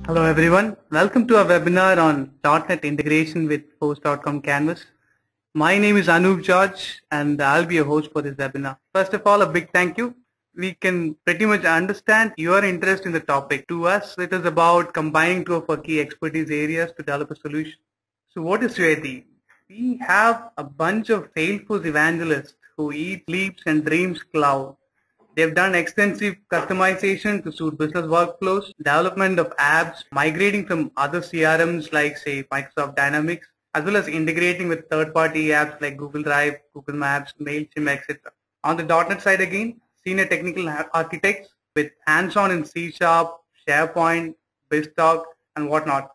Hello everyone, welcome to our webinar on .NET integration with Force.com Canvas. My name is Anup George and I'll be your host for this webinar. First of all, a big thank you. We can pretty much understand your interest in the topic. To us, it is about combining two of our key expertise areas to develop a solution. So what is Suyati? We have a bunch of Salesforce evangelists who eat, sleeps and dreams cloud. They've done extensive customization to suit business workflows, development of apps, migrating from other CRMs like say Microsoft Dynamics, as well as integrating with third-party apps like Google Drive, Google Maps, MailChimp, etc. On the .NET side again, senior technical architects with hands-on in C#, SharePoint, BizTalk, and whatnot.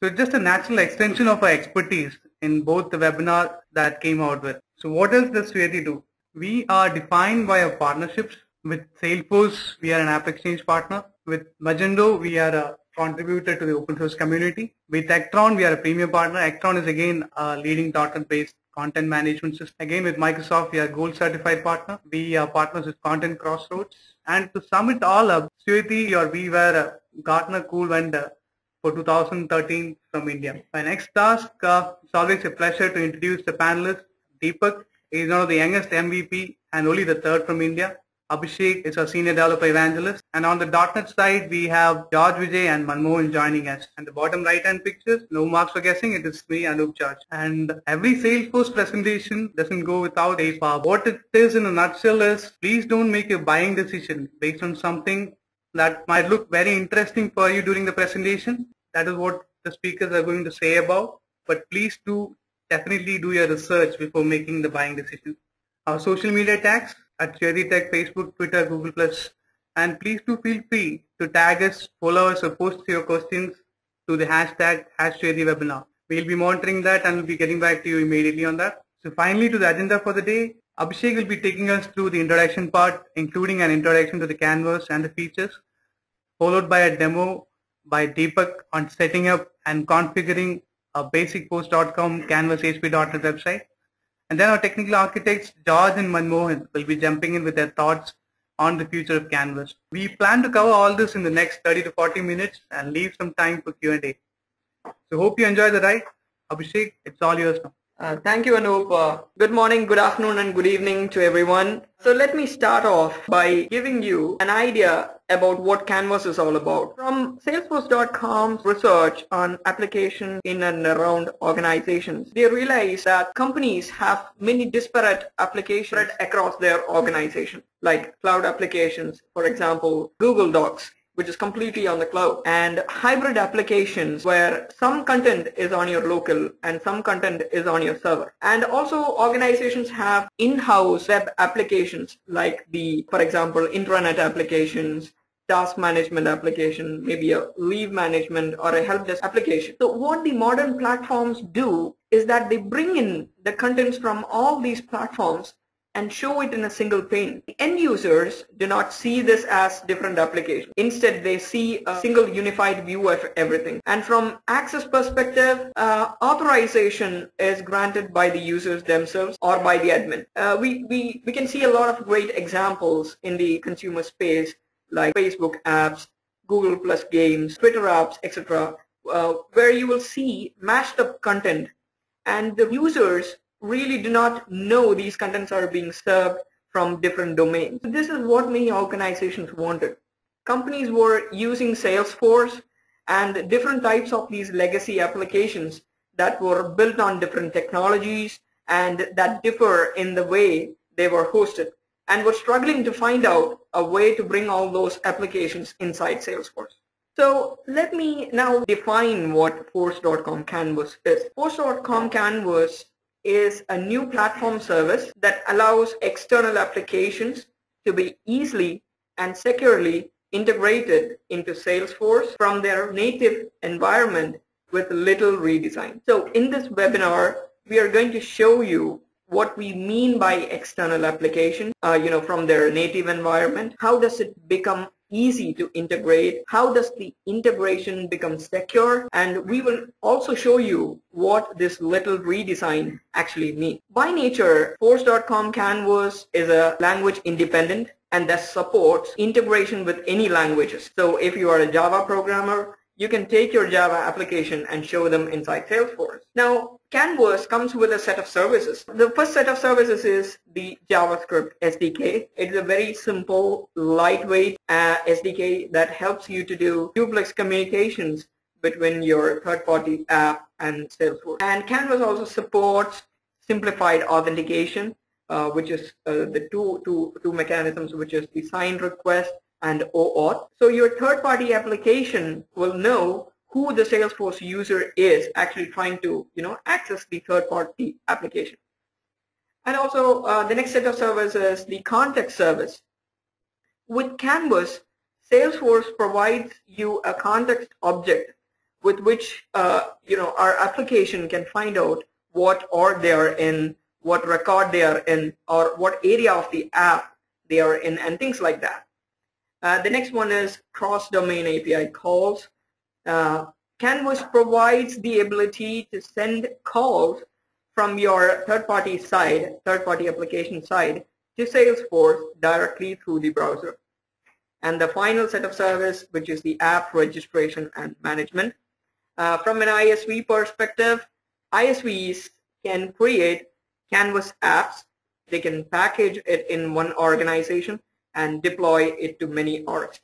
So it's just a natural extension of our expertise in both the webinar that came out with. So what does the Suyati do? We are defined by our partnerships. With Salesforce, we are an app exchange partner. With Magento, we are a contributor to the open source community. With Actron, we are a premium partner. Actron is again a leading .NET-based content management system. Again, with Microsoft, we are a gold certified partner. We are partners with Content Crossroads. And to sum it all up, Suyati or we were a Gartner Cool Vendor for 2013 from India. My next task, it's always a pleasure to introduce the panelists. Deepak is one of the youngest MVP and only the third from India. Abhishek is our senior developer evangelist. And on the .NET side, we have George Vijay and Manmohan joining us. And the bottom right-hand pictures, no marks for guessing, it is me, Anup George. And every Salesforce presentation doesn't go without a power. What it is in a nutshell is, please don't make a buying decision based on something that might look very interesting for you during the presentation. That is what the speakers are going to say about. But please do definitely do your research before making the buying decision. Our social media tags at Cherry Tech, Facebook, Twitter, Google+. And please do feel free to tag us, follow us, or post your questions to the hashtag #CheriWebinar. We'll be monitoring that and we'll be getting back to you immediately on that. So finally, to the agenda for the day, Abhishek will be taking us through the introduction part, including an introduction to the canvas and the features, followed by a demo by Deepak on setting up and configuring a basic Force.com Canvas ASP.NET website. And then our technical architects, George and Manmohan, will be jumping in with their thoughts on the future of Canvas. We plan to cover all this in the next 30 to 40 minutes and leave some time for Q&A. So hope you enjoy the ride. Abhishek, it's all yours now. Thank you, Anup. Good morning, good afternoon, and good evening to everyone. So let me start off by giving you an idea about what Canvas is all about. From Salesforce.com's research on application in and around organizations, they realize that companies have many disparate applications spread across their organization, like cloud applications, for example, Google Docs, which is completely on the cloud, and hybrid applications where some content is on your local and some content is on your server. And also organizations have in-house web applications like for example, intranet applications, task management application, maybe a leave management or a help desk application. So what the modern platforms do is that they bring in the contents from all these platforms and show it in a single pane. The end users do not see this as different applications. Instead, they see a single unified view of everything. And from access perspective, authorization is granted by the users themselves or by the admin. We can see a lot of great examples in the consumer space like Facebook apps, Google Plus games, Twitter apps, etc., where you will see mashed up content and the users really do not know these contents are being served from different domains. So this is what many organizations wanted. Companies were using Salesforce and different types of these legacy applications that were built on different technologies and that differ in the way they were hosted, and were struggling to find out a way to bring all those applications inside Salesforce. So let me now define what Force.com Canvas is. Force.com Canvas is a new platform service that allows external applications to be easily and securely integrated into Salesforce from their native environment with little redesign. So in this webinar, we are going to show you what we mean by external application, from their native environment. How does it become easy to integrate? How does the integration become secure? And we will also show you what this little redesign actually means. By nature, Force.com Canvas is a language independent and that supports integration with any languages. So if you are a Java programmer, you can take your Java application and show them inside Salesforce. Now, Canvas comes with a set of services. The first set of services is the JavaScript SDK. It's a very simple, lightweight SDK that helps you to do duplex communications between your third-party app and Salesforce. And Canvas also supports simplified authentication, which is the two mechanisms, which is the signed request and OAuth. So your third-party application will know who the Salesforce user is actually trying to, access the third-party application. And also the next set of services, the context service. With Canvas, Salesforce provides you a context object with which our application can find out what org they are in, what record they are in, or what area of the app they are in, and things like that. The next one is cross-domain API calls. Canvas provides the ability to send calls from your third-party application side to Salesforce directly through the browser. And the final set of service, which is the app registration and management. From an ISV perspective, ISVs can create Canvas apps. They can package it in one organization and deploy it to many orgs.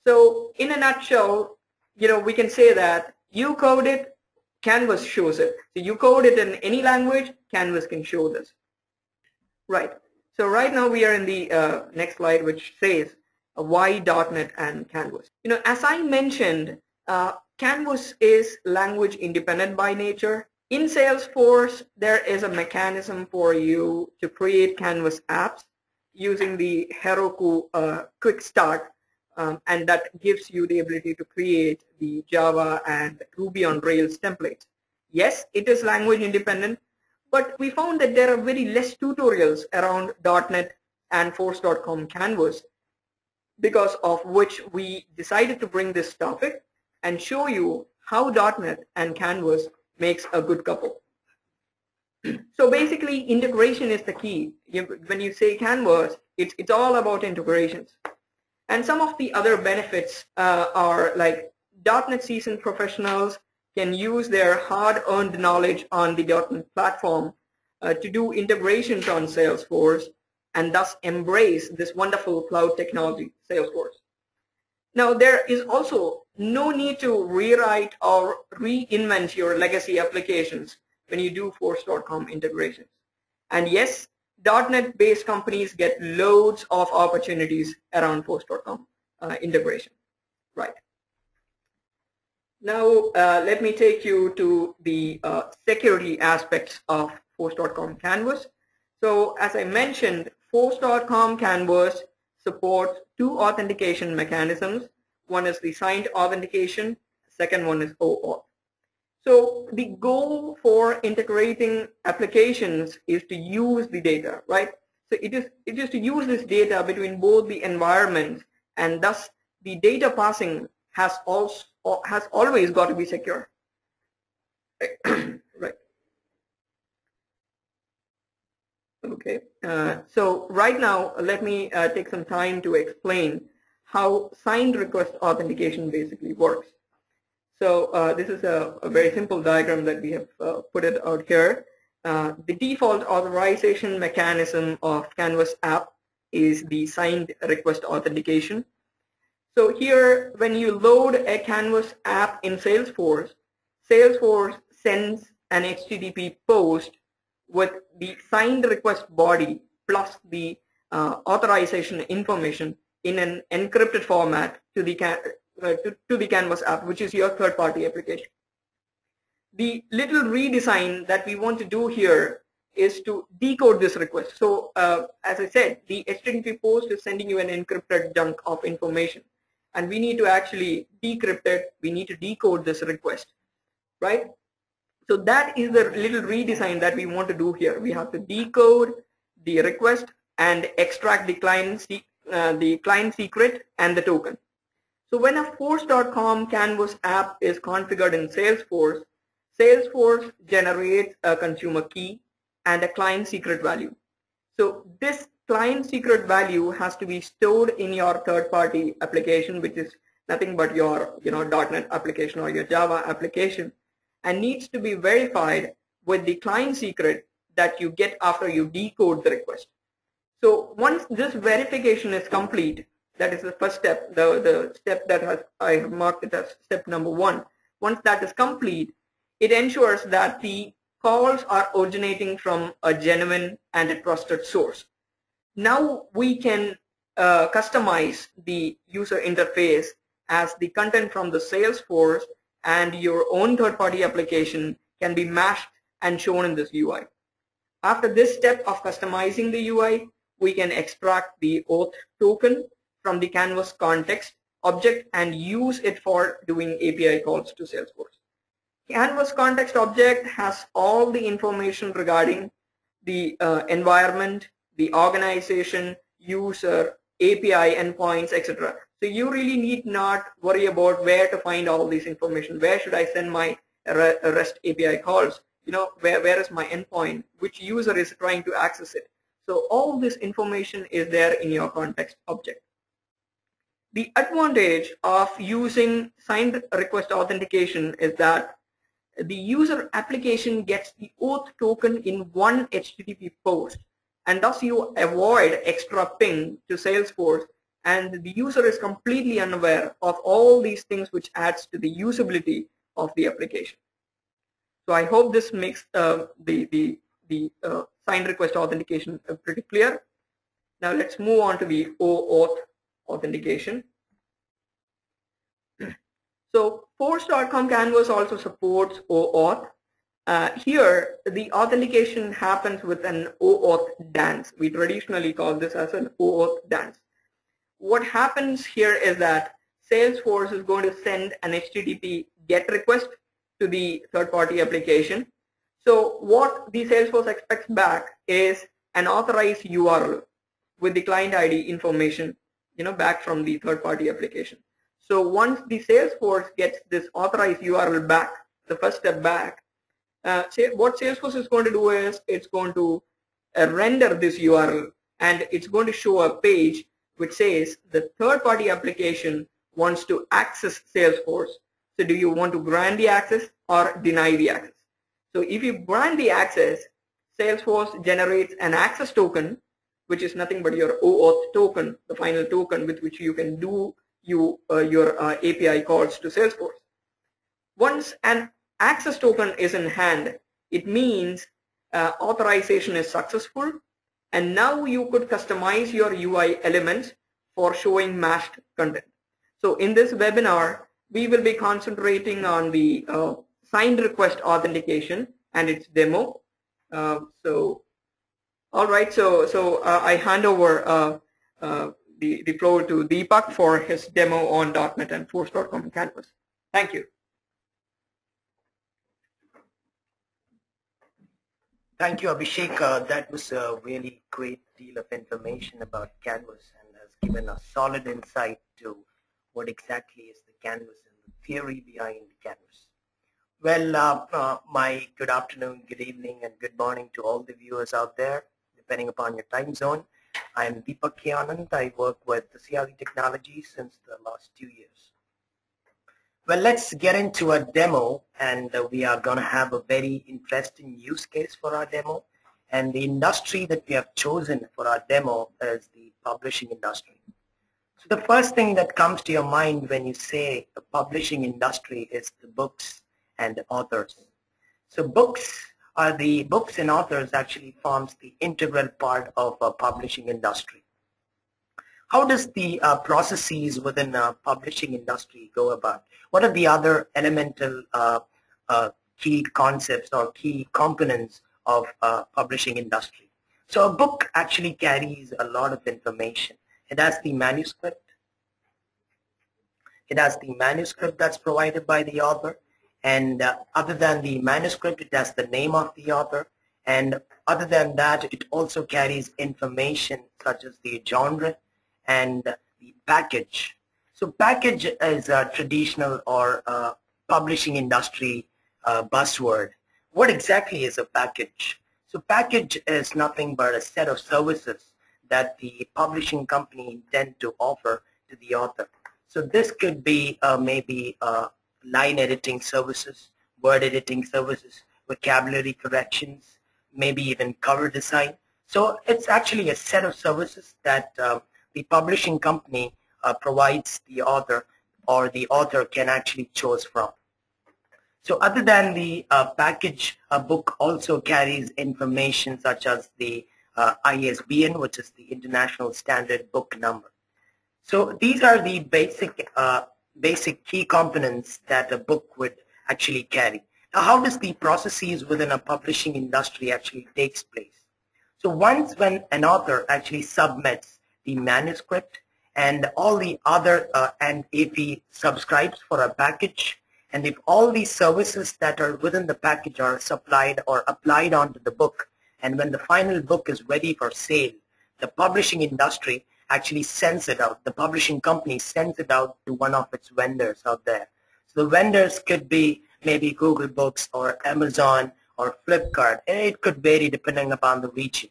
So in a nutshell, we can say that you code it, Canvas shows it. So you code it in any language, Canvas can show this. Right. So right now we are in the next slide, which says why .NET and Canvas. As I mentioned, Canvas is language independent by nature. In Salesforce, there is a mechanism for you to create Canvas apps using the Heroku Quick Start, and that gives you the ability to create the Java and Ruby on Rails templates. Yes, it is language independent, but we found that there are very less tutorials around .NET and Force.com Canvas, because of which we decided to bring this topic and show you how .NET and Canvas makes a good couple. So basically, integration is the key. When you say Canvas, it's all about integrations. And some of the other benefits are like .NET seasoned professionals can use their hard-earned knowledge on the .NET platform to do integrations on Salesforce and thus embrace this wonderful cloud technology, Salesforce. Now, there is also no need to rewrite or reinvent your legacy applications when you do Force.com integrations. And yes, .NET-based companies get loads of opportunities around Force.com integration. Right. Now, let me take you to the security aspects of Force.com Canvas. So, as I mentioned, Force.com Canvas supports two authentication mechanisms. One is the signed authentication, second one is OAuth. So the goal for integrating applications is to use the data, right? So it is to use this data between both the environments, and thus the data passing has always got to be secure. Right. Okay. So right now, let me take some time to explain how signed request authentication basically works. So this is a very simple diagram that we have put it out here. The default authorization mechanism of Canvas app is the signed request authentication. So here, when you load a Canvas app in Salesforce, Salesforce sends an HTTP post with the signed request body plus the authorization information in an encrypted format to the Canvas app, which is your third-party application. The little redesign that we want to do here is to decode this request. So as I said, the HTTP post is sending you an encrypted chunk of information, and we need to actually decrypt it. We need to decode this request, right? So that is the little redesign that we want to do here. We have to decode the request and extract the client secret and the token. So when a Force.com Canvas app is configured in Salesforce, Salesforce generates a consumer key and a client secret value. So this client secret value has to be stored in your third-party application, which is nothing but your .NET application or your Java application, and needs to be verified with the client secret that you get after you decode the request. So once this verification is complete, that is the first step, the step that I have marked it as step number 1. Once that is complete, it ensures that the calls are originating from a genuine and a trusted source. Now we can customize the user interface as the content from the Salesforce and your own third-party application can be mashed and shown in this UI. After this step of customizing the UI, we can extract the auth token from the Canvas context object and use it for doing API calls to Salesforce. Canvas context object has all the information regarding the environment, the organization, user, API endpoints, etc. So you really need not worry about where to find all this information. Where should I send my REST API calls? Where is my endpoint? Which user is trying to access it? So all this information is there in your context object. The advantage of using signed request authentication is that the user application gets the auth token in one HTTP post, and thus you avoid extra ping to Salesforce, and the user is completely unaware of all these things, which adds to the usability of the application. So I hope this makes the signed request authentication pretty clear. Now let's move on to the OAuth authentication. So Force.com Canvas also supports OAuth. Here, the authentication happens with an OAuth dance. We traditionally call this as an OAuth dance. What happens here is that Salesforce is going to send an HTTP GET request to the third-party application. So what the Salesforce expects back is an authorized URL with the client ID information, back from the third-party application. So once the Salesforce gets this authorized URL back, the first step back, what Salesforce is going to do is it's going to render this URL, and it's going to show a page which says the third-party application wants to access Salesforce. So do you want to grant the access or deny the access? So if you grant the access, Salesforce generates an access token, which is nothing but your OAuth token, the final token with which you can do your API calls to Salesforce. Once an access token is in hand, it means authorization is successful, and now you could customize your UI elements for showing mashed content. So in this webinar, we will be concentrating on the signed request authentication and its demo. All right, so I hand over the floor to Deepak for his demo on .NET and Force.com Canvas. Thank you. Thank you, Abhishek. That was a really great deal of information about Canvas and has given a solid insight to what exactly is the Canvas and the theory behind Canvas. Well, my good afternoon, good evening, and good morning to all the viewers out there, depending upon your time zone. I am Deepak Anand. I work with the Suyati technology since the last 2 years. Well, let's get into a demo, and we are going to have a very interesting use case for our demo. And the industry that we have chosen for our demo is the publishing industry. So the first thing that comes to your mind when you say the publishing industry is the books and the authors. So books and authors actually forms the integral part of a publishing industry. How does the processes within a publishing industry go about? What are the other elemental key concepts or key components of publishing industry? So a book actually carries a lot of information. It has the manuscript. It has the manuscript that's provided by the author. And other than the manuscript, it has the name of the author. And other than that, it also carries information such as the genre and the package. So package is a traditional or publishing industry buzzword. What exactly is a package? So package is nothing but a set of services that the publishing company intend to offer to the author. So this could be maybe line editing services, word editing services, vocabulary corrections, maybe even cover design. So it's actually a set of services that the publishing company provides the author, or the author can actually choose from. So other than the package, a book also carries information such as the ISBN, which is the International Standard Book Number. So these are the basic key components that a book would actually carry. Now, how does the processes within a publishing industry actually takes place? So once when an author actually submits the manuscript and all the other, and if he subscribes for a package, and if all these services that are within the package are supplied or applied onto the book, and when the final book is ready for sale, the publishing industry actually sends it out. The publishing company sends it out to one of its vendors out there. So the vendors could be maybe Google Books or Amazon or Flipkart. It could vary depending upon the region.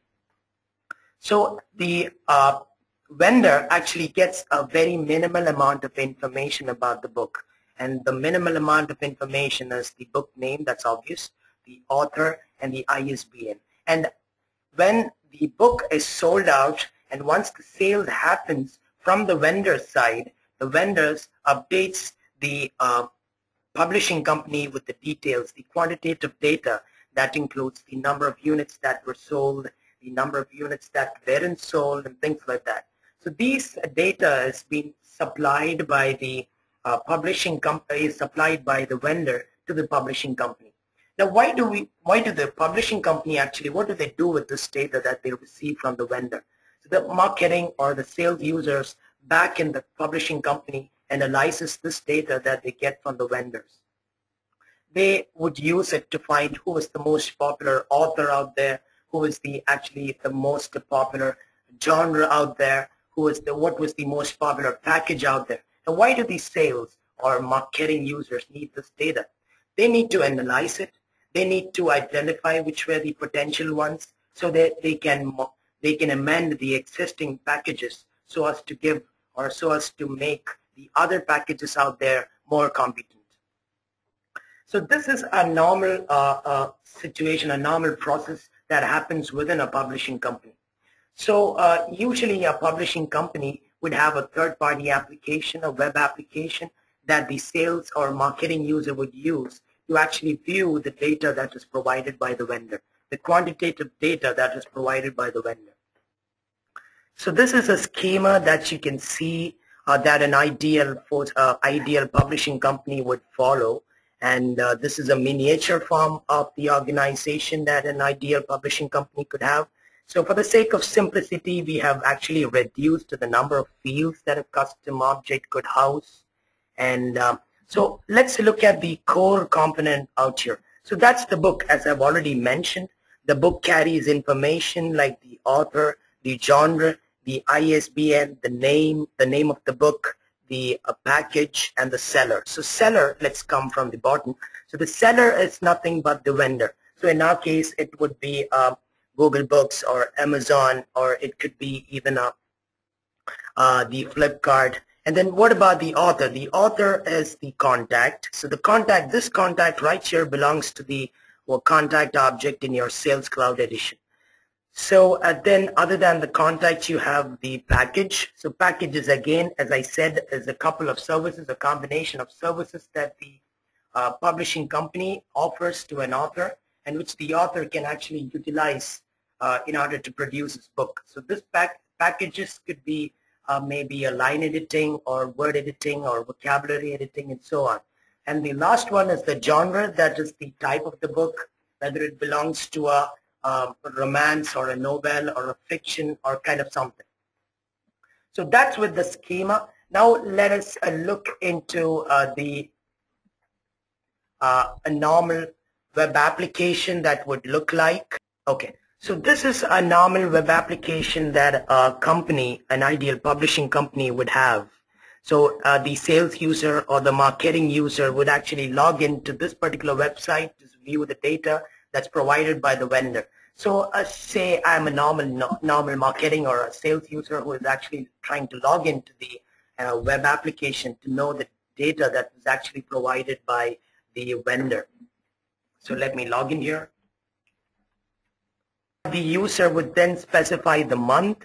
So the vendor actually gets a very minimal amount of information about the book. And the minimal amount of information is the book name, that's obvious, the author, and the ISBN. And when the book is sold out, and once the sale happens from the vendor's side, the vendors updates the publishing company with the details, the quantitative data that includes the number of units that were sold, the number of units that weren't sold, and things like that. So these data is being supplied by the publishing company, is supplied by the vendor to the publishing company. Now, why do the publishing company actually, what do they do with this data that they receive from the vendor? So the marketing or the sales users back in the publishing company analyzes this data that they get from the vendors. They would use it to find who is the most popular author out there, who is actually the most popular genre out there, what was the most popular package out there. Now, why do these sales or marketing users need this data? They need to analyze it. They need to identify which were the potential ones so that they can amend the existing packages so as to give, or so as to make the other packages out there more competent. So this is a normal situation, a normal process that happens within a publishing company. So usually a publishing company would have a third-party application, a web application that the sales or marketing user would use to actually view the data that is provided by the vendor, the quantitative data that is provided by the vendor. So this is a schema that you can see that an ideal publishing company would follow. And this is a miniature form of the organization that an ideal publishing company could have. So for the sake of simplicity, we have actually reduced the number of fields that a custom object could house. And so let's look at the core component out here. So that's the book, as I've already mentioned. The book carries information like the author, the genre, the ISBN, the name of the book, the package, and the seller. So seller, let's come from the bottom. So the seller is nothing but the vendor. So in our case, it would be Google Books or Amazon, or it could be even the Flipkart. And then what about the author? The author is the contact. So the contact, this contact right here belongs to the contact object in your Sales Cloud edition. So then other than the contact, you have the package. So packages, again, as I said, is a couple of services, a combination of services that the publishing company offers to an author, and which the author can actually utilize in order to produce his book. So this packages could be maybe a line editing or word editing or vocabulary editing and so on. And the last one is the genre, that is the type of the book, whether it belongs to a romance or a novel or a fiction or kind of something. So that's with the schema. Now let us look into a normal web application that would look like. Okay, so this is a normal web application that a company, an ideal publishing company, would have. So the sales user or the marketing user would actually log into this particular website to view the data that's provided by the vendor. So say I'm a normal marketing or a sales user who is actually trying to log into the web application to know the data that was actually provided by the vendor. So let me log in here. The user would then specify the month.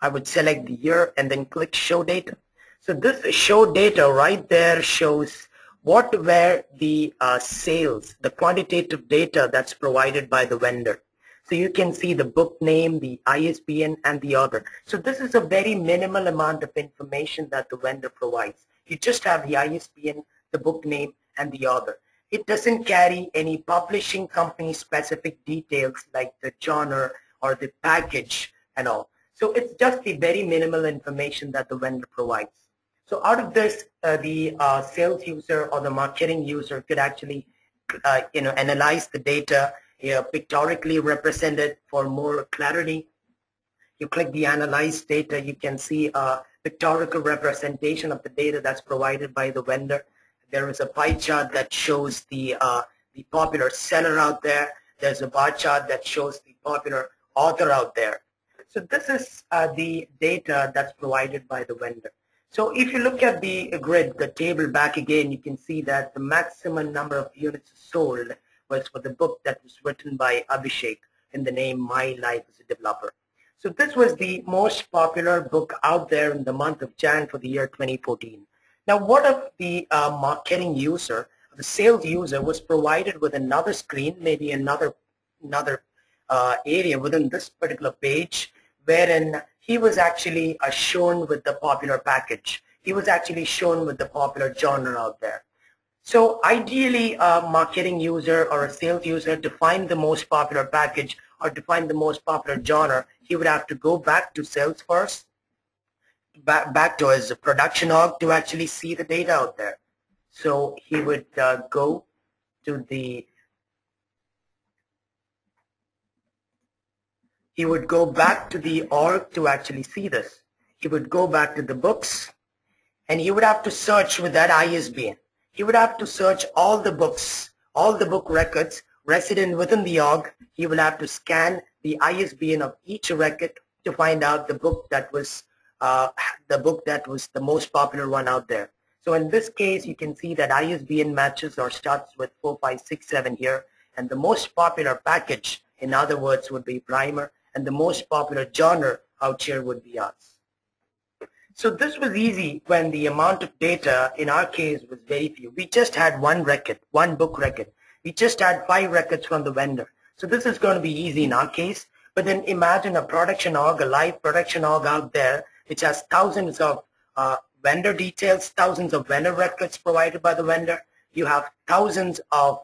I would select the year and then click show data. So this show data right there shows what were the sales, the quantitative data that's provided by the vendor. So you can see the book name, the ISBN, and the author. So this is a very minimal amount of information that the vendor provides. You just have the ISBN, the book name, and the author. It doesn't carry any publishing company specific details like the genre or the package and all. So it's just the very minimal information that the vendor provides. So out of this, the sales user or the marketing user could actually analyze the data, pictorially represent it for more clarity. You click the analyze data, you can see a pictorial representation of the data that's provided by the vendor. There is a pie chart that shows the popular seller out there. There's a bar chart that shows the popular author out there. So this is the data that's provided by the vendor. So if you look at the grid, the table back again, you can see that the maximum number of units sold was for the book that was written by Abhishek in the name My Life as a Developer. So this was the most popular book out there in the month of Jan for the year 2014. Now, what if the marketing user, the sales user, was provided with another screen, maybe another area within this particular page, wherein he was actually shown with the popular package. He was actually shown with the popular genre out there. So ideally, a marketing user or a sales user, to find the most popular package or to find the most popular genre, he would have to go back to Salesforce, back to his production org to actually see the data out there. So he would go to the he would go back to the org to actually see this. He would go back to the books and he would have to search with that ISBN. He would have to search all the books, all the book records resident within the org. He will have to scan the ISBN of each record to find out the book that was the most popular one out there. So in this case, you can see that ISBN matches or starts with 4567 here, and the most popular package, in other words, would be primer, and the most popular genre out here would be ours. So this was easy when the amount of data in our case was very few. We just had one record, one book record. We just had 5 records from the vendor. So this is going to be easy in our case. But then imagine a production org, a live production org out there, which has thousands of vendor details, thousands of vendor records provided by the vendor. You have thousands of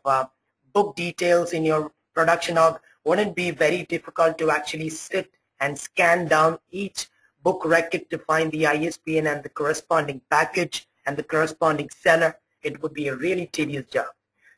book details in your production org. Wouldn't it be very difficult to actually sit and scan down each book record to find the ISBN and the corresponding package and the corresponding seller? It would be a really tedious job.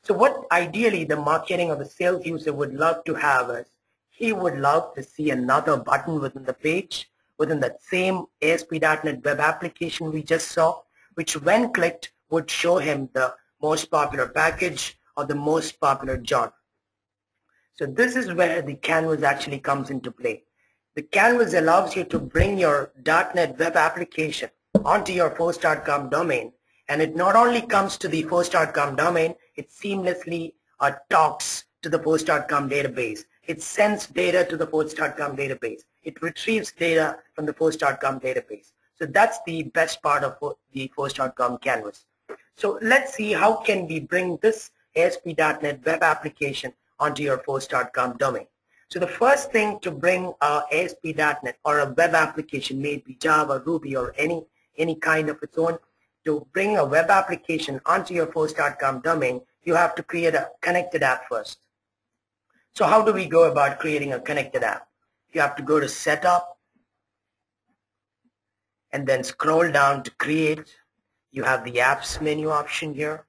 So what ideally the marketing or the sales user would love to have is, he would love to see another button within the page, within that same ASP.NET web application we just saw, which when clicked would show him the most popular package or the most popular genre. So this is where the canvas actually comes into play. The canvas allows you to bring your .NET web application onto your force.com domain, and it not only comes to the force.com domain, it seamlessly talks to the force.com database. It sends data to the force.com database. It retrieves data from the force.com database. So that's the best part of the force.com canvas. So let's see how can we bring this ASP.NET web application onto your force.com domain. So the first thing to bring ASP.NET or a web application, may it be Java, Ruby, or any kind of its own, to bring a web application onto your force.com domain, you have to create a connected app first. So how do we go about creating a connected app? You have to go to Setup and then scroll down to Create. You have the Apps menu option here.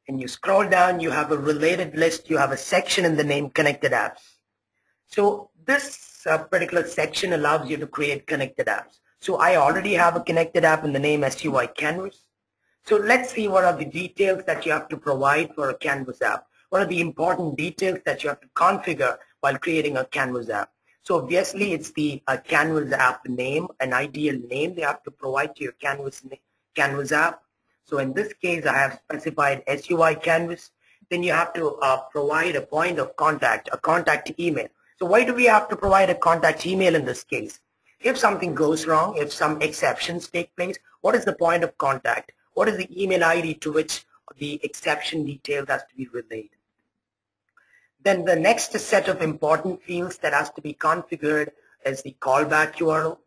And you scroll down, you have a related list, you have a section in the name Connected Apps. So this particular section allows you to create connected apps. So I already have a connected app in the name SUI Canvas. So let's see what are the details that you have to provide for a Canvas app. What are the important details that you have to configure while creating a Canvas app? So obviously it's the Canvas app name, an ideal name they have to provide to your Canvas app. So in this case, I have specified SUI Canvas. Then you have to provide a point of contact, a contact email. So why do we have to provide a contact email in this case? If something goes wrong, if some exceptions take place, what is the point of contact? What is the email ID to which the exception details has to be relayed? Then the next set of important fields that has to be configured is the callback URL.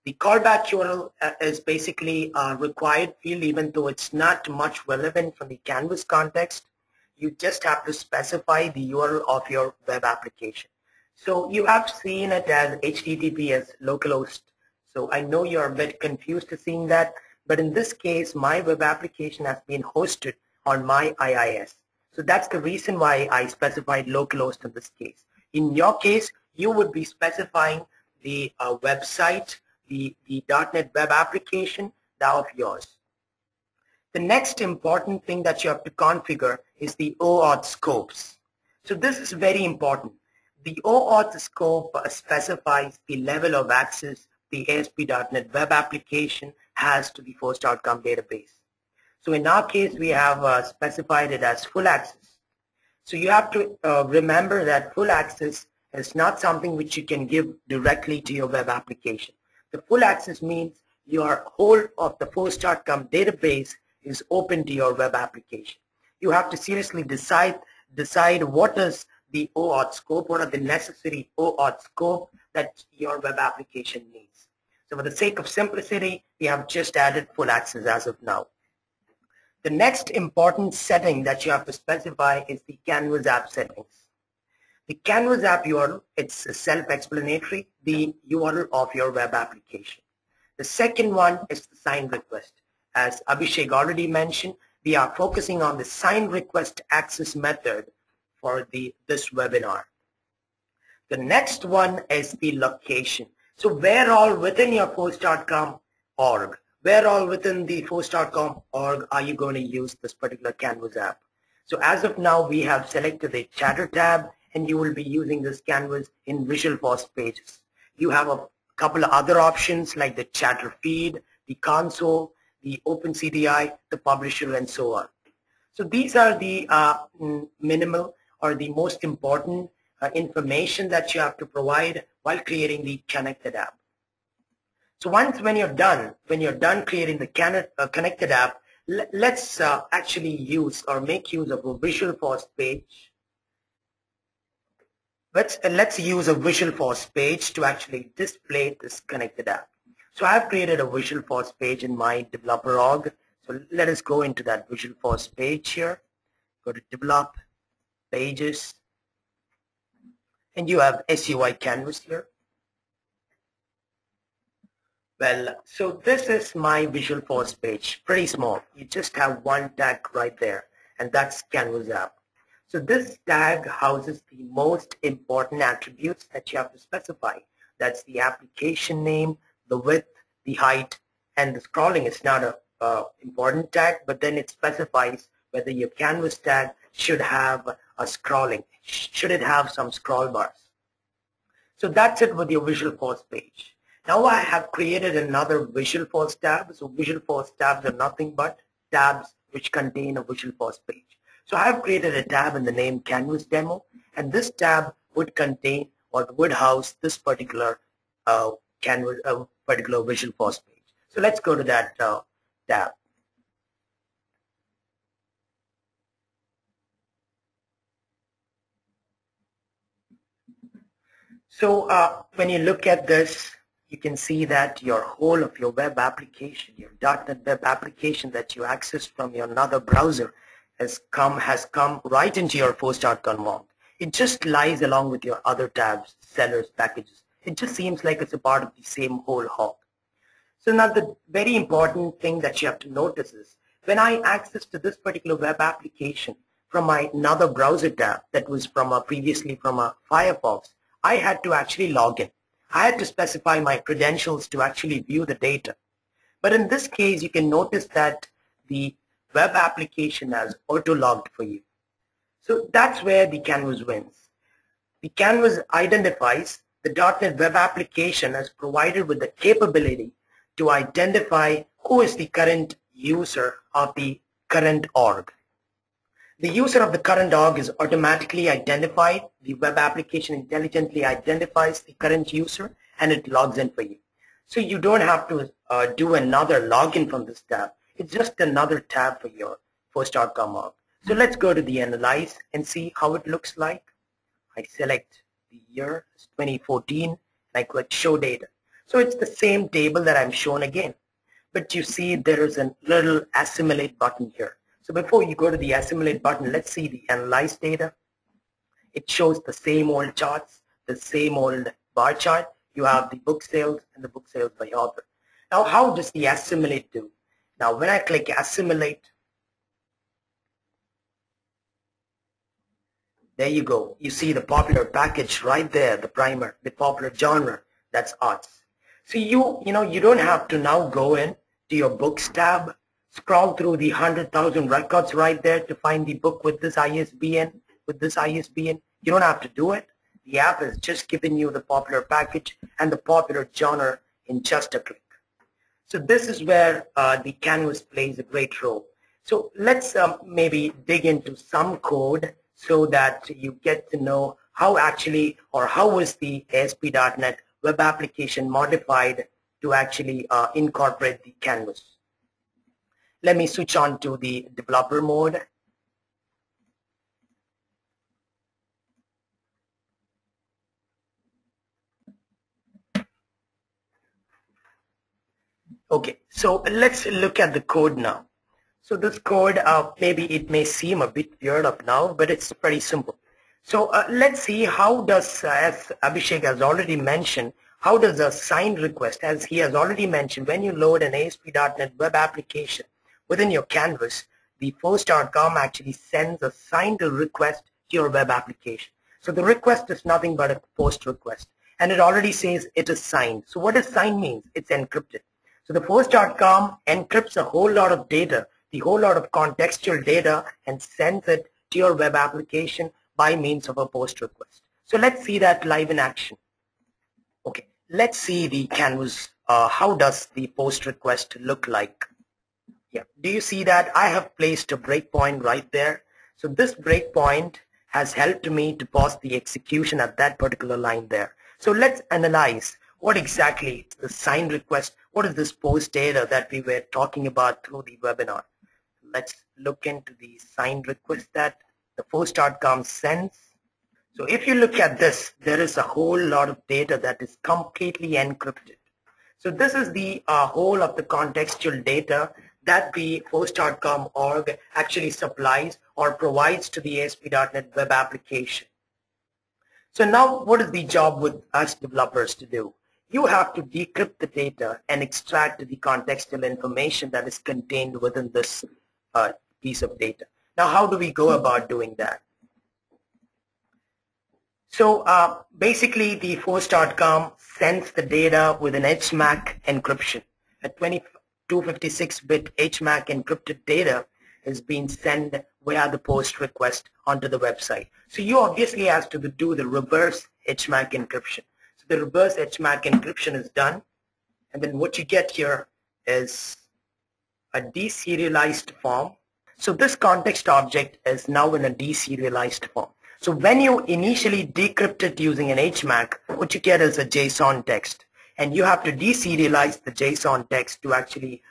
The callback URL is basically a required field, even though it's not much relevant from the Canvas context. You just have to specify the URL of your web application. So you have seen it as HTTPS localhost. So I know you're a bit confused to seeing that, but in this case, my web application has been hosted on my IIS. So that's the reason why I specified localhost in this case. In your case, you would be specifying the website, the .NET web application, that of yours. The next important thing that you have to configure is the OAuth scopes. So this is very important. The OAuth scope specifies the level of access the ASP.NET web application has to the Force.com database. So in our case, we have specified it as full access. So you have to remember that full access is not something which you can give directly to your web application. The full access means your whole of the Force.com database is open to your web application. You have to seriously decide what is the OAuth scope, what are the necessary OAuth scope that your web application needs. So for the sake of simplicity, we have just added full access as of now. The next important setting that you have to specify is the Canvas app settings. The Canvas app URL, it's self-explanatory, the URL of your web application. The second one is the sign request. As Abhishek already mentioned, we are focusing on the sign request access method for this webinar. The next one is the location. So where all within your Force.com org, where all within the Force.com org are you going to use this particular Canvas app? So as of now, we have selected the Chatter tab, and you will be using this Canvas in Visualforce pages. You have a couple of other options like the Chatter feed, the console, the OpenCDI, the publisher, and so on. So these are the minimal or the most important information that you have to provide while creating the connected app. So when you're done creating the connected app, let's actually use or make use of a Visualforce page. Let's use a Visualforce page to actually display this connected app. So I've created a Visualforce page in my developer org. So let us go into that Visualforce page here. Go to Develop, Pages, and you have SUI Canvas here. Well, so this is my Visualforce page, pretty small. You just have one tag right there, and that's Canvas app. So this tag houses the most important attributes that you have to specify. That's the application name, the width, the height, and the scrolling is not a important tag, but then it specifies whether your Canvas tag should have a scrolling, should it have some scroll bars. So that's it with your Visualforce page. Now I have created another Visualforce tab. So Visualforce tabs are nothing but tabs which contain a Visualforce page. So I have created a tab in the name Canvas Demo, and this tab would contain or would house this particular particular Visualforce page. So let's go to that tab. So when you look at this, you can see that your whole of your web application, your .NET web application that you accessed from your another browser has come right into your Force.com org. It just lies along with your other tabs, sellers, packages. It just seems like it's a part of the same whole hog. So now the very important thing that you have to notice is when I access to this particular web application from my another browser tab that was from previously from a Firefox, I had to actually log in. I had to specify my credentials to actually view the data. But in this case, you can notice that the web application has auto-logged for you. So that's where the Canvas wins. The Canvas identifies the .NET web application is provided with the capability to identify who is the current user of the current org. The user of the current org is automatically identified. The web application intelligently identifies the current user and it logs in for you. So you don't have to do another login from this tab. It's just another tab for your Force.com org. So let's go to the analyze and see how it looks like. I select the year, it's 2014, and I click show data. So it's the same table that I'm shown again. But you see there is a little assimilate button here. So before you go to the assimilate button, let's see the analyze data. It shows the same old charts, the same old bar chart. You have the book sales and the book sales by author. Now how does the assimilate do? Now when I click assimilate, there you go. You see the popular package right there, the primer, the popular genre, that's arts. So you don't have to now go in to your books tab, scroll through the 100,000 records right there to find the book with this ISBN, You don't have to do it. The app is just giving you the popular package and the popular genre in just a click. So this is where the Canvas plays a great role. So let's maybe dig into some code so that you get to know how actually, or how is the ASP.NET web application modified to actually incorporate the Canvas. Let me switch on to the developer mode. Okay, so let's look at the code now. So this code, maybe it may seem a bit weird up now, but it's pretty simple. So let's see how does, as Abhishek has already mentioned, how does a signed request, as he has already mentioned, when you load an ASP.NET web application within your Canvas, the Force.com actually sends a signed request to your web application. So the request is nothing but a post request, and it already says it is signed. So what does signed means? It's encrypted. So the Force.com encrypts a whole lot of data, the whole lot of contextual data, and sends it to your web application by means of a post request. So let's see that live in action. Okay, let's see the Canvas. How does the post request look like? Yeah, do you see that? I have placed a breakpoint right there. So this breakpoint has helped me to pause the execution at that particular line there. So let's analyze what exactly is the signed request. What is this post data that we were talking about through the webinar? Let's look into the signed request that the Force.com sends. So if you look at this, there is a whole lot of data that is completely encrypted. So this is the whole of the contextual data that the Force.com org actually supplies or provides to the ASP.NET web application. So now what is the job with us developers to do? You have to decrypt the data and extract the contextual information that is contained within this piece of data. Now how do we go about doing that? So basically the Force.com sends the data with an HMAC encryption. A 256-bit HMAC encrypted data is being sent via the post request onto the website. So you obviously have to do the reverse HMAC encryption. So the reverse HMAC encryption is done, and then what you get here is a deserialized form. So this context object is now in a deserialized form. So when you initially decrypt it using an HMAC, what you get is a JSON text, and you have to deserialize the JSON text to actually,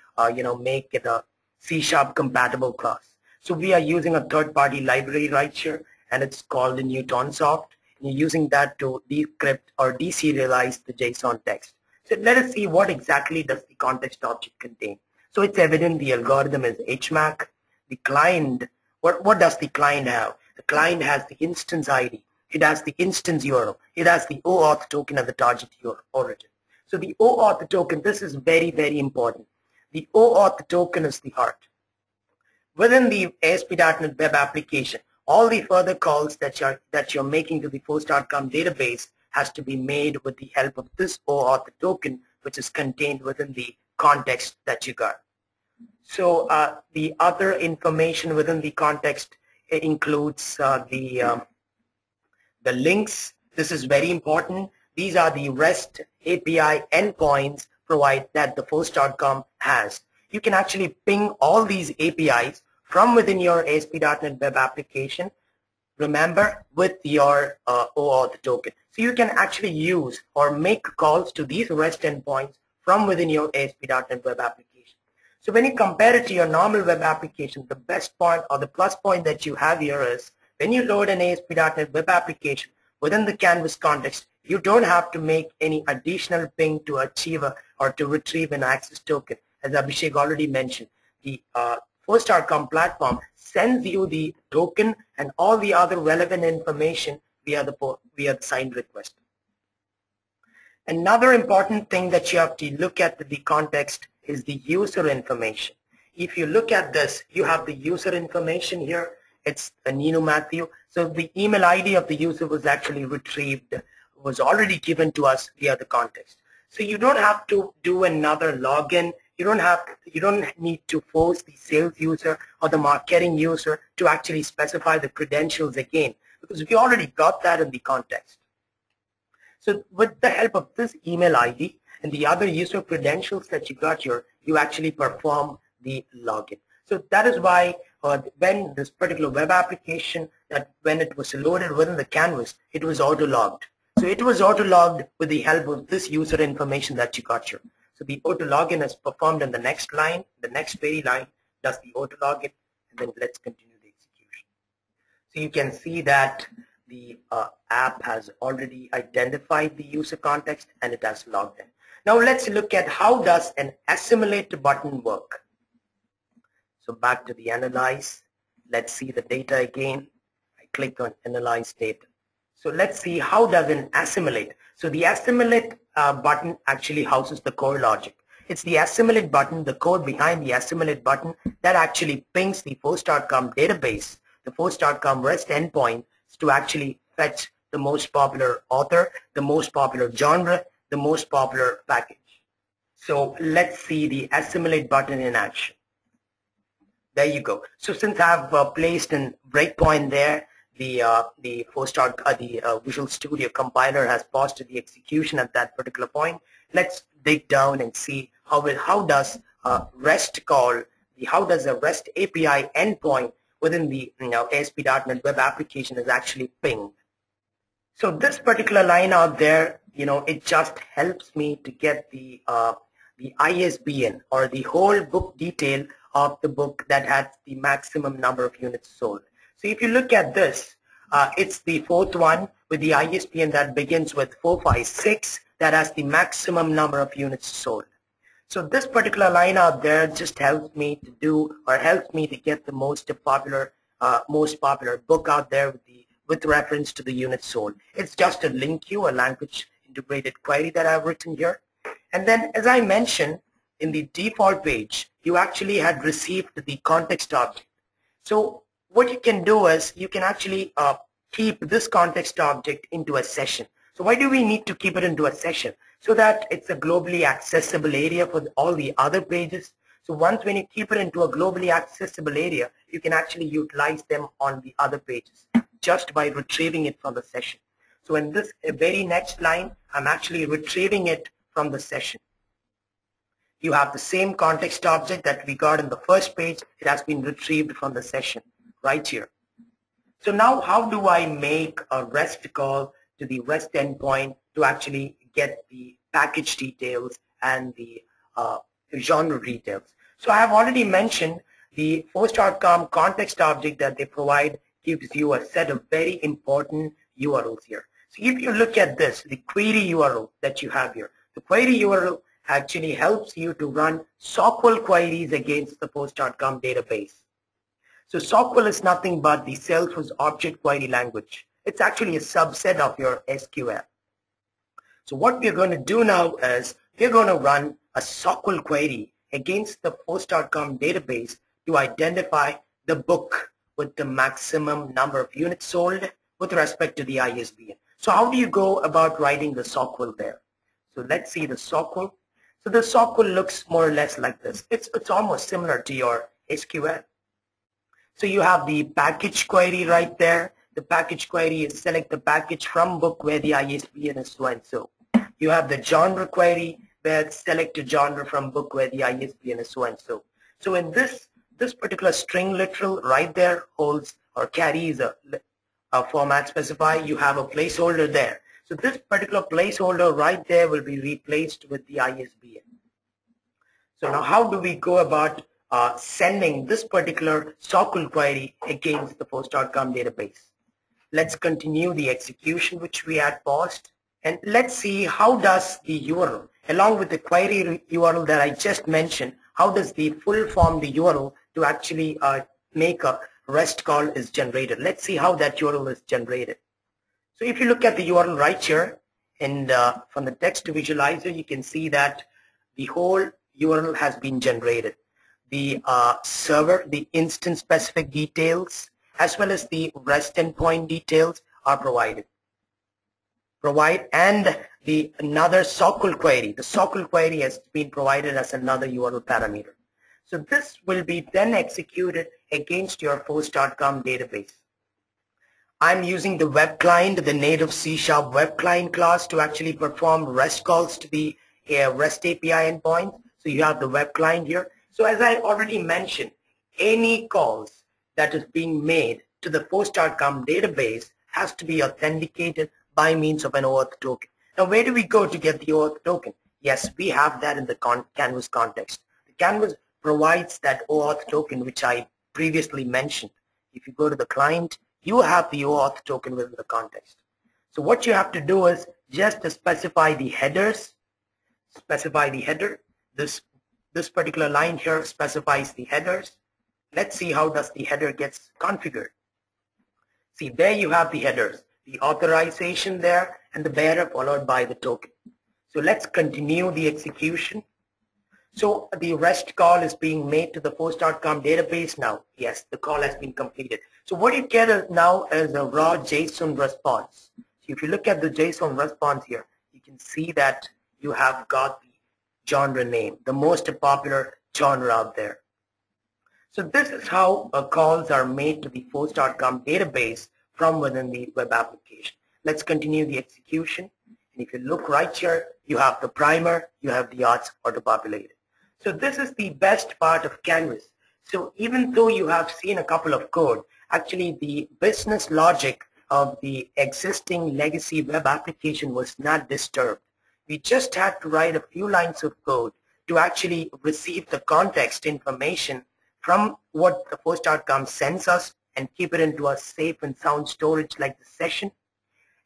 make it a C# compatible class. So we are using a third-party library right here, and it's called Newtonsoft. You're using that to decrypt or deserialize the JSON text. So let us see what exactly does the context object contain. So it's evident the algorithm is HMAC. The client, what does the client have? The client has the instance ID. It has the instance URL. It has the OAuth token at the target origin. So the OAuth token, this is very, very important. The OAuth token is the heart. Within the ASP.NET web application, all the further calls that you're making to the Force.com database has to be made with the help of this OAuth token, which is contained within the context that you got. So the other information within the context includes the links. This is very important. These are the REST API endpoints that the Force.com has. You can actually ping all these APIs from within your ASP.NET Web application, remember, with your OAuth token. So you can actually use or make calls to these REST endpoints from within your ASP.NET Web application. So when you compare it to your normal web application, the best point or the plus point that you have here is when you load an ASP.NET Web application within the Canvas context, you don't have to make any additional ping to achieve or to retrieve an access token. As Abhishek already mentioned, the Force.com platform sends you the token and all the other relevant information via the signed request. Another important thing that you have to look at the context is the user information. If you look at this, you have the user information here. It's Nino Matthew. So the email ID of the user was actually retrieved, was already given to us via the context. So you don't have to do another login. You don't need to force the sales user or the marketing user to actually specify the credentials again, because we already got that in the context. So with the help of this email ID and the other user credentials that you got here, you actually perform the login. So that is why when this particular web application, that when it was loaded within the Canvas, it was auto-logged. So it was auto-logged with the help of this user information that you got here. So the auto-login is performed in the next line, the next query line does the auto-login, and then let's continue the execution. So you can see that the app has already identified the user context and it has logged in. Now let's look at how does an assimilate button work. So back to the analyze. Let's see the data again. I click on analyze data. So let's see how does an assimilate. So the assimilate button actually houses the core logic. It's the assimilate button, the code behind the assimilate button, that actually pings the Force.com database, the Force.com REST endpoint, to actually fetch the most popular author, the most popular genre, the most popular package. So let's see the assimilate button in action. There you go. So since I've placed a breakpoint there, the Visual Studio compiler has paused the execution at that particular point. Let's dig down and see how does a REST call, how does a REST API endpoint within the ASP.NET Web application is actually pinged. So this particular line out there, it just helps me to get the ISBN or the whole book detail of the book that has the maximum number of units sold. So if you look at this, it's the fourth one with the ISBN that begins with 456 that has the maximum number of units sold. So this particular line out there just helps me to get the most popular book out there with reference to the units sold. It's just a link queue, a language integrated query that I've written here. And then, as I mentioned, in the default page, you actually had received the context object. So what you can do is you can actually keep this context object into a session. So why do we need to keep it into a session? So that it's a globally accessible area for all the other pages. So when you keep it into a globally accessible area, you can actually utilize them on the other pages just by retrieving it from the session. So in this very next line, I'm actually retrieving it from the session. You have the same context object that we got in the first page. It has been retrieved from the session right here. So now how do I make a REST call to the REST endpoint to actually get the package details and the genre details? So I have already mentioned the Force.com context object that they provide gives you a set of very important URLs here. So if you look at this, the query URL that you have here, the query URL actually helps you to run SQL queries against the Force.com database. So SQL is nothing but the Salesforce object query language. It's actually a subset of your SQL. So what we're going to do now is we're going to run a SQL query against the Force.com database to identify the book with the maximum number of units sold with respect to the ISBN. So how do you go about writing the SQL there? So let's see the SQL. So the SQL looks more or less like this. It's almost similar to your SQL. So you have the package query right there the package query is select the package from book where the ISBN is so and so. You have the genre query where select a genre from book where the ISBN is so and so. So in this particular string literal right there holds or carries a format specify. You have a placeholder there. So this particular placeholder right there will be replaced with the ISBN. So now how do we go about sending this particular SOQL query against the post.com database? Let's continue the execution which we had paused, and let's see how does the URL along with the query URL that I just mentioned, how does the full form the URL to actually make a REST call is generated. Let's see how that URL is generated. So if you look at the URL right here, and from the text visualizer, you can see that the whole URL has been generated. The server, the instance specific details, as well as the REST endpoint details are provided. And the another SOQL query. The SOQL query has been provided as another URL parameter. So this will be then executed against your post.com database. I'm using the web client, the native C# web client class to actually perform REST calls to the REST API endpoint. So you have the web client here. So as I already mentioned, any calls that is being made to the post.com database has to be authenticated by means of an OAuth token. Now where do we go to get the OAuth token? Yes, we have that in the Canvas context. The Canvas provides that OAuth token which I previously mentioned. If you go to the client, you have the OAuth token within the context. So what you have to do is just to specify the headers, specify the header. This particular line here specifies the headers. Let's see how does the header gets configured. See, there you have the headers, the authorization there, and the bearer followed by the token. So let's continue the execution. So the REST call is being made to the post.com database now. Yes, the call has been completed. So what you get now is a raw JSON response. So if you look at the JSON response here, you can see that you have got the genre name, the most popular genre out there. So this is how calls are made to the post.com database from within the web application. Let's continue the execution. And if you look right here, you have the primer, you have the odds auto-populated. So this is the best part of Canvas. So even though you have seen a couple of code, actually the business logic of the existing legacy web application was not disturbed. We just had to write a few lines of code to actually receive the context information from what the post.com sends us and keep it into a safe and sound storage like the session,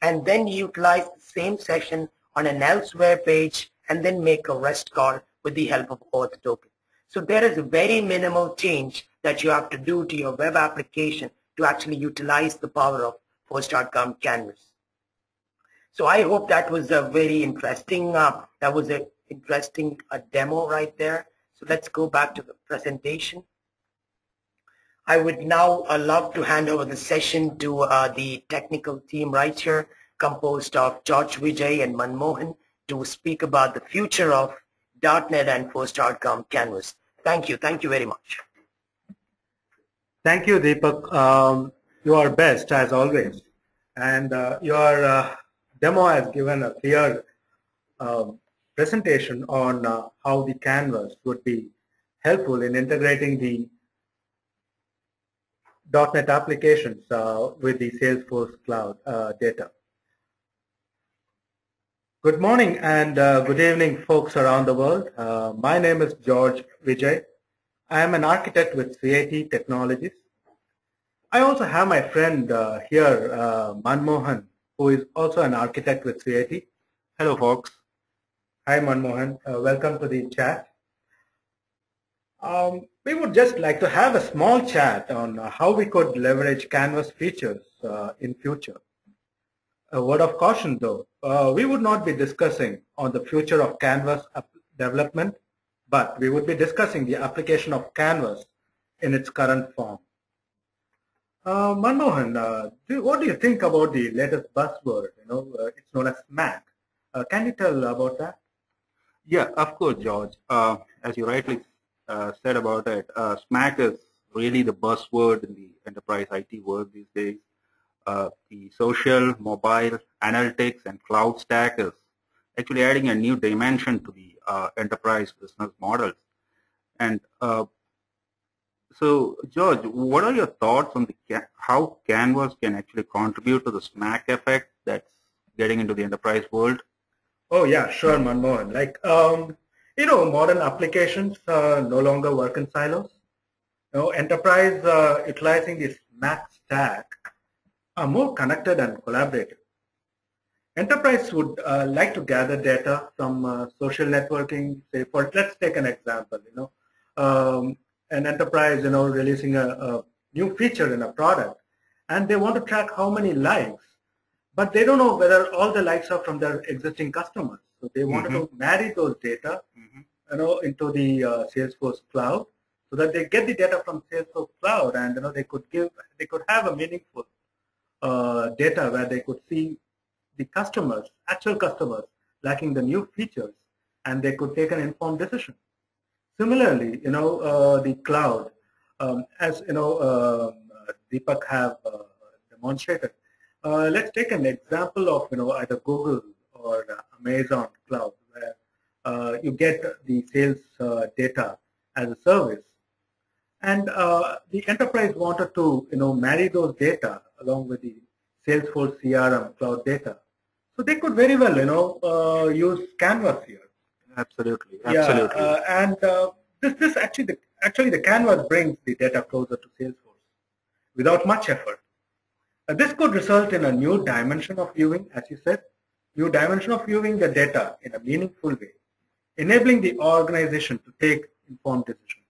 and then utilize the same session on an elsewhere page and then make a REST call with the help of OAuth token. So there is a very minimal change that you have to do to your web application to actually utilize the power of post.com Canvas. So I hope that was a very interesting, demo right there. So let's go back to the presentation. I would now love to hand over the session to the technical team right here, composed of George Vijay and Manmohan, to speak about the future of .NET and post.com Canvas. Thank you. Thank you very much. Thank you, Deepak. You are best as always. And your demo has given a clear presentation on how the Canvas would be helpful in integrating the .NET applications with the Salesforce cloud data. Good morning and good evening, folks around the world. My name is George Vijay. I am an architect with Suyati Technologies. I also have my friend here, Manmohan, who is also an architect with Suyati. Hello, folks. Hi, Manmohan. Welcome to the chat. We would just like to have a small chat on how we could leverage Canvas features in future. A word of caution though, we would not be discussing on the future of Canvas development, but we would be discussing the application of Canvas in its current form. Manmohan, what do you think about the latest buzzword? It's known as SMAC. Can you tell about that? Yeah, of course, George. As you rightly said about it, SMAC is really the buzzword in the enterprise IT world these days. the social, mobile, analytics, and cloud stack is actually adding a new dimension to the enterprise business models. And so, George, what are your thoughts on how Canvas can actually contribute to the smack effect that's getting into the enterprise world? Oh yeah, sure, Manmohan. Modern applications no longer work in silos. Enterprise utilizing this Mac stack are more connected and collaborative. Enterprise would like to gather data from social networking. Say, let's take an example. An enterprise, releasing a new feature in a product, and they want to track how many likes, but they don't know whether all the likes are from their existing customers. So they wanted to marry those data, into the Salesforce cloud, so that they get the data from Salesforce cloud, and they could have a meaningful data where they could see the customers, actual customers, lacking the new features, and they could take an informed decision. Similarly, the cloud, as Deepak have demonstrated. Let's take an example of either Google or Amazon cloud, where you get the sales data as a service, and the enterprise wanted to marry those data along with the Salesforce CRM cloud data. So they could very well use Canvas here. Absolutely, absolutely. absolutely. This actually the Canvas brings the data closer to Salesforce without much effort. This could result in a new dimension of viewing, as you said, new dimension of viewing the data in a meaningful way, enabling the organization to take informed decisions.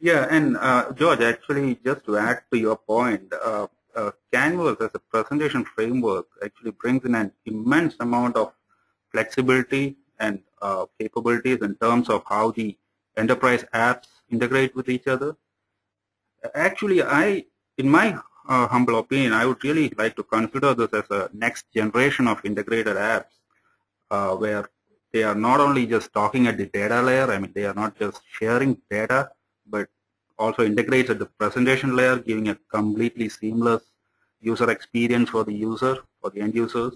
Yeah, and George, actually, just to add to your point, Canvas as a presentation framework actually brings in an immense amount of flexibility and capabilities in terms of how the enterprise apps integrate with each other. Actually, in my humble opinion, I would really like to consider this as a next generation of integrated apps, where they are not only just talking at the data layer, I mean, they are not just sharing data, but also integrates at the presentation layer, giving a completely seamless user experience for the user, for the end users.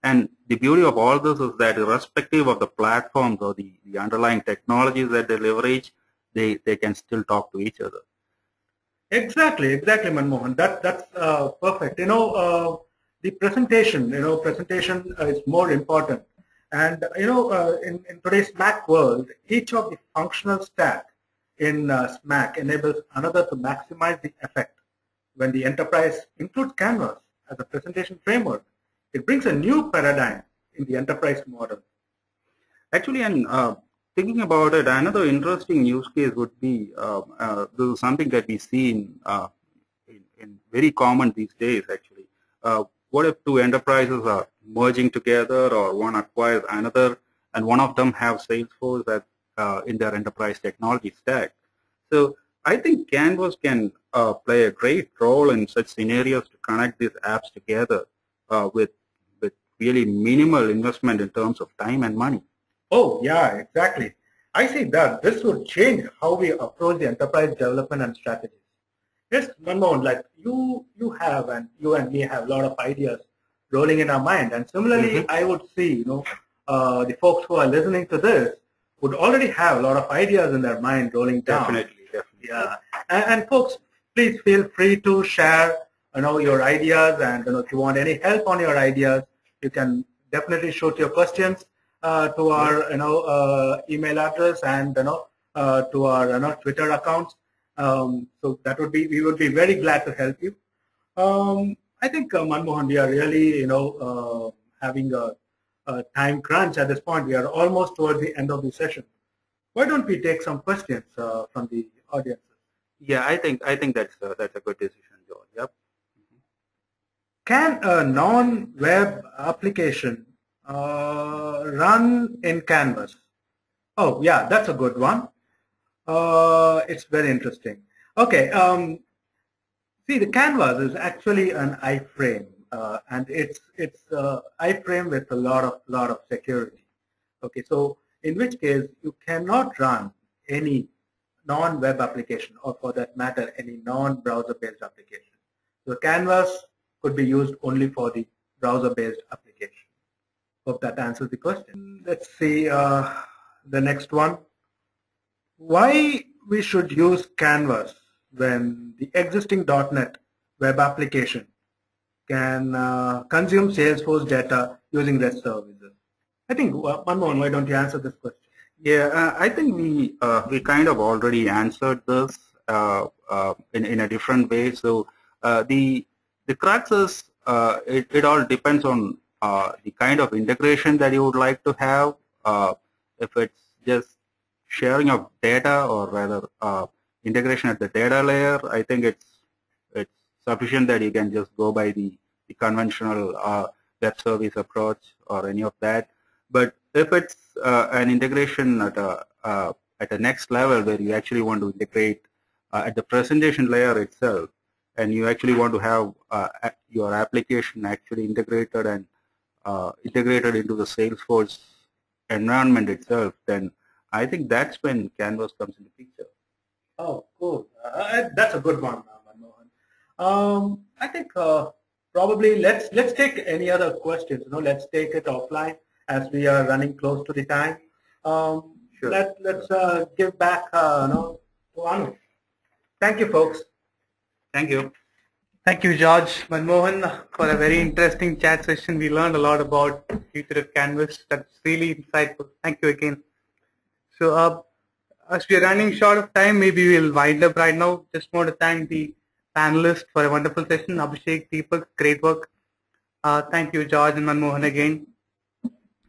And the beauty of all this is that irrespective of the platforms or the underlying technologies that they leverage, they can still talk to each other. Exactly, Manmohan. That's perfect. The presentation, presentation is more important. And in today's Mac world, each of the functional stack in Mac enables another to maximize the effect. When the enterprise includes Canvas as a presentation framework, it brings a new paradigm in the enterprise model. Actually, and thinking about it, another interesting use case would be this is something that we see in very common these days. Actually, what if two enterprises are merging together, or one acquires another, and one of them have Salesforce as in their enterprise technology stack? So I think Canvas can play a great role in such scenarios to connect these apps together with really minimal investment in terms of time and money. Oh, yeah, exactly. I see that this would change how we approach the enterprise development and strategies. Yes, Manmohan, like you have, and you and me have a lot of ideas rolling in our mind. And similarly, I would see, the folks who are listening to this would already have a lot of ideas in their mind rolling down. Definitely. Yeah. And folks, please feel free to share, your ideas. And if you want any help on your ideas, you can definitely shoot your questions to our email address and to our Twitter accounts. So that would be, we would be very glad to help you. I think Manmohan, we are really having a time crunch at this point. We are almost towards the end of the session. Why don't we take some questions from the audience? Yeah, I think that's a good decision, George. Yep. Can a non-web application run in Canvas? Oh, yeah, that's a good one. It's very interesting. Okay, see, the Canvas is actually an iframe, and it's iframe with a lot of security. Okay, so in which case you cannot run any non-web application, or for that matter, any non-browser based application. So Canvas could be used only for the browser-based application. Hope that answers the question. Let's see the next one. Why we should use Canvas when the existing .NET web application can consume Salesforce data using REST services? I think, Manmohan, why don't you answer this question? Yeah, I think we kind of already answered this in a different way. So the crux is it all depends on the kind of integration that you would like to have. If it's just sharing of data, or rather integration at the data layer, I think it's sufficient that you can just go by the conventional web service approach or any of that. But if it's an integration at a next level where you actually want to integrate at the presentation layer itself, and you actually want to have your application actually integrated and integrated into the Salesforce environment itself, then I think that's when Canvas comes into picture. Oh, cool. That's a good one, Manmohan. I think probably let's take any other questions. Let's take it offline as we are running close to the time. Sure. Let's give back to Anu. Thank you, folks. Thank you. Thank you, George, Manmohan, for a very interesting chat session. We learned a lot about the future of Canvas. That's really insightful. Thank you again. So, as we are running short of time, maybe we'll wind up right now. Just want to thank the panelists for a wonderful session. Abhishek, Deepak, great work. Thank you, George and Manmohan again.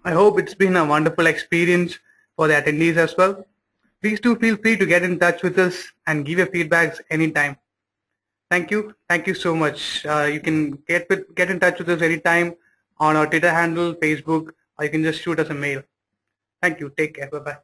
I hope it's been a wonderful experience for the attendees as well. Please do feel free to get in touch with us and give your feedbacks anytime. Thank you. Thank you so much. You can get in touch with us anytime on our Twitter handle, Facebook, or you can just shoot us a mail. Thank you. Take care. Bye-bye.